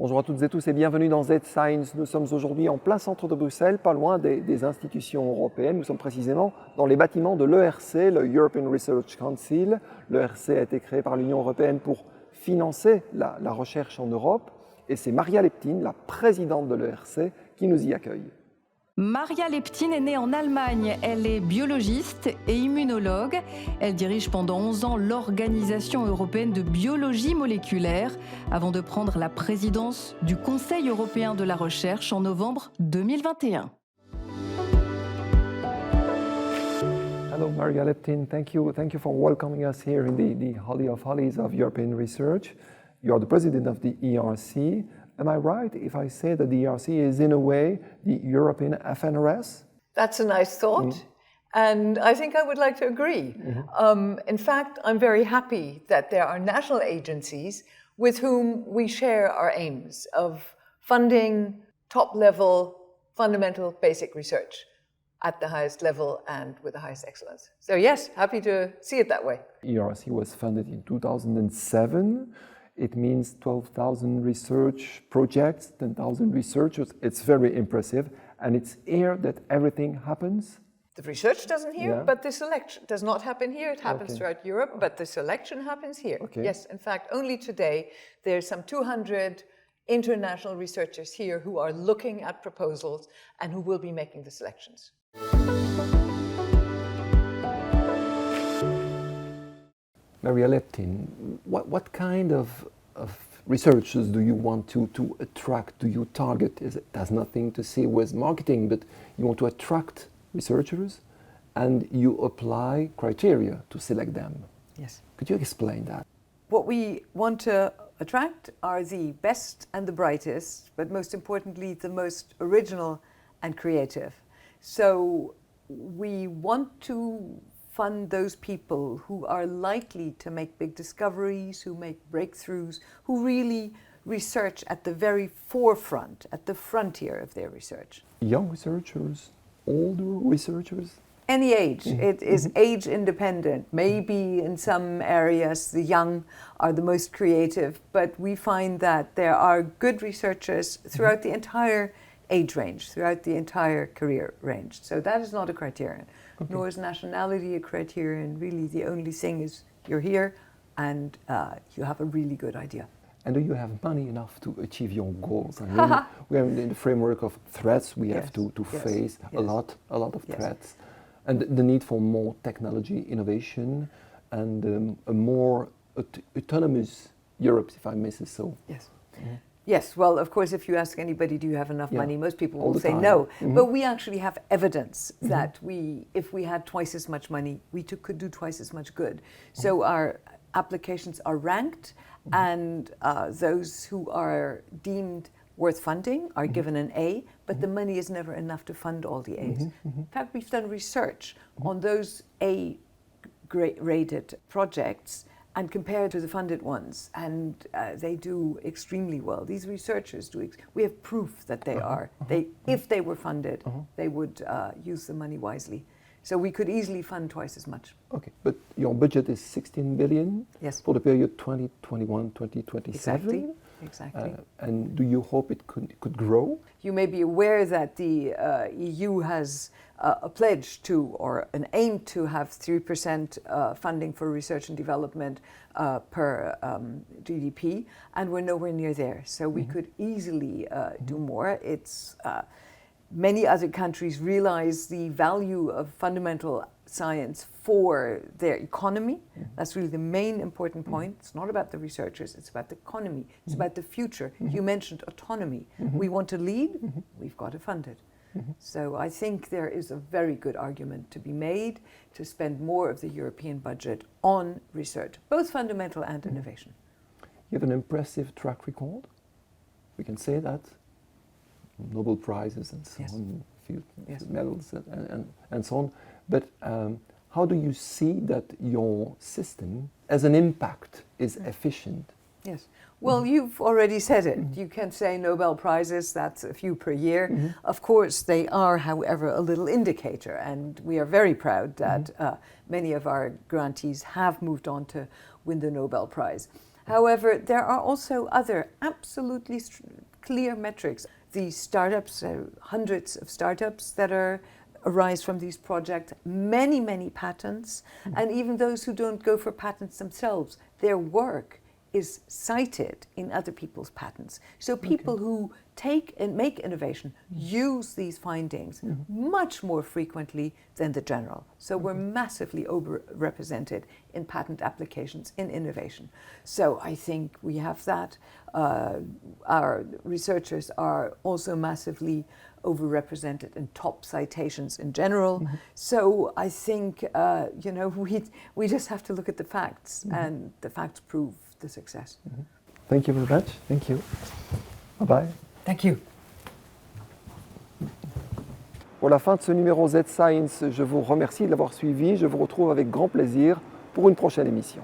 Bonjour à toutes et tous et bienvenue dans Z-Science. Nous sommes aujourd'hui en plein centre de Bruxelles, pas loin des institutions européennes. Nous sommes précisément dans les bâtiments de l'ERC, le European Research Council. L'ERC a été créé par l'Union européenne pour financer la recherche en Europe. Et c'est Maria Leptin, la présidente de l'ERC, qui nous y accueille. Maria Leptin est née en Allemagne. Elle est biologiste et immunologue. Elle dirige pendant 11 ans l'Organisation européenne de biologie moléculaire avant de prendre la présidence du Conseil européen de la recherche en novembre 2021. Hello, Maria Leptin. Thank you for welcoming us here in the Holly of Hollies of European Research. You are the president of the ERC. Am I right if I say that the ERC is, in a way, the European FNRS? That's a nice thought, and I think I would like to agree. In fact, I'm very happy that there are national agencies with whom we share our aims of funding top-level, fundamental, basic research at the highest level and with the highest excellence. So yes, happy to see it that way. ERC was founded in 2007. It means 12,000 research projects, 10,000 researchers. It's very impressive. And it's here that everything happens. The research doesn't here, but the selection does not happen here. It happens throughout Europe, but the selection happens here. Okay. Yes, in fact, only today, there's some 200 international researchers here who are looking at proposals and who will be making the selections. Maria Leptin, what kind of researchers do you want to attract? Do you target? It has nothing to see with marketing, but you want to attract researchers and you apply criteria to select them. Yes. Could you explain that? What we want to attract are the best and the brightest, but most importantly, the most original and creative. So we want to fund those people who are likely to make big discoveries, who make breakthroughs, who really research at the very forefront, at the frontier of their research. Young researchers, older researchers? Any age. It is age independent. Maybe in some areas the young are the most creative, but we find that there are good researchers throughout the entire age range, throughout the entire career range. So that is not a criterion. Nor is nationality a criterion. Really, the only thing is you're here and you have a really good idea. And do you have money enough to achieve your goals? I mean, we are in the framework of threats. We have to face a lot of threats, and the need for more technology innovation and a more autonomous Europe, if I may say so. Yes. Yes, well, of course, if you ask anybody, do you have enough money, most people will say no. But we actually have evidence that if we had twice as much money, we could do twice as much good. So our applications are ranked, and those who are deemed worth funding are given an A, but the money is never enough to fund all the A's. In fact, we've done research on those A-rated projects and compared to the funded ones, and they do extremely well. These researchers do. We have proof that they are. If they were funded, they would use the money wisely. So we could easily fund twice as much. Okay, but your budget is 16 billion for the period 2021-2027. Exactly. And do you hope it could grow? You may be aware that the EU has a pledge to, or an aim to have 3% funding for research and development per GDP, and we're nowhere near there. So we could easily do more. It's many other countries realize the value of fundamental science for their economy. That's really the main important point. It's not about the researchers, it's about the economy. It's about the future. You mentioned autonomy. We want to lead, we've got to fund it. So I think there is a very good argument to be made to spend more of the European budget on research, both fundamental and innovation. You have an impressive track record. We can say that. Nobel Prizes and so on, a few medals and so on. But how do you see that your system, as an impact, is efficient? Yes. Well, you've already said it. You can say Nobel Prizes, that's a few per year. Of course, they are, however, a little indicator, and we are very proud that many of our grantees have moved on to win the Nobel Prize. However, there are also other absolutely clear metrics. These startups, hundreds of startups that arise from these projects, many patents, and even those who don't go for patents themselves, their work is cited in other people's patents. So people who take and make innovation use these findings much more frequently than the general. So we're massively overrepresented in patent applications in innovation. So I think we have that. Our researchers are also massively overrepresented in top citations in general. So I think, you know, we just have to look at the facts, and the facts prove the success. Thank you very much. Thank you. Bye-bye. Thank you. Pour la fin de ce numéro Z Science, je vous remercie de l'avoir suivi. Je vous retrouve avec grand plaisir pour une prochaine émission.